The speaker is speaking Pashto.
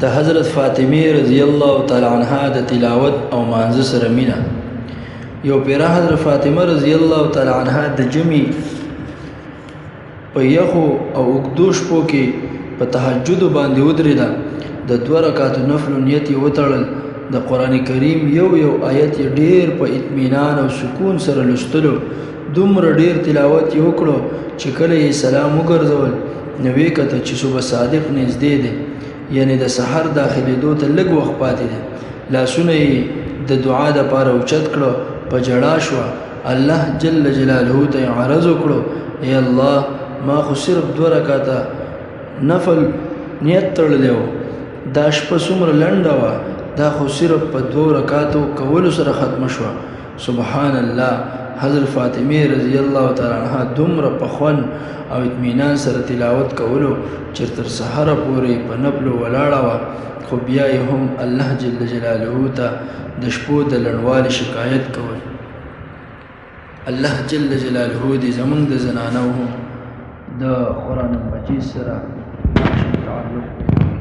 د حضرت فاطمه رضی الله تعالی عنها د تلاوت او مانزه سره مینا. یو پیرا حضرت فاطمه رضی الله تعالی عنها د جمی په یخو او اوږدو شپو کې په تهجد باندې ودرېده. د 2 رکعاتو نفل نیت یې وتړل. د قرآن کریم یو آیت یې ډېر په اطمینان او سکون سره لوستلو. دومره ډېر تلاوت یې وکړو چې کله یې سلام وګرځول نو ویې کته چې صبح صادق نږدې دی، یعنی د سحر داخلېدو ته لږ وخت پاتې دی. لاسونه یې د دعا دپاره اوچت کړو، په ژړا شوه. الله جل جلاله ته یې عرض وکړو، ای الله ما خو صرف 2 رکعاته نفل نیت تړلی و، دا شپه څومره لنډه وه، دا خو صرف په 2 رکعاتو کولو سره ختمه شوه. سبحان الله. حضرت فاطمه رضی الله تعالی عنها دومره په خوند او اطمینان سره تلاوت کولو چې تر سحره پورې په نفلو ولاړه وه، خو بیا یې هم الله جل جلاله ته د شپو د لنډوالي شکایت کول. الله جل جلاله دې زمونږ د زنانو هم د قرآن مجید سره تعلق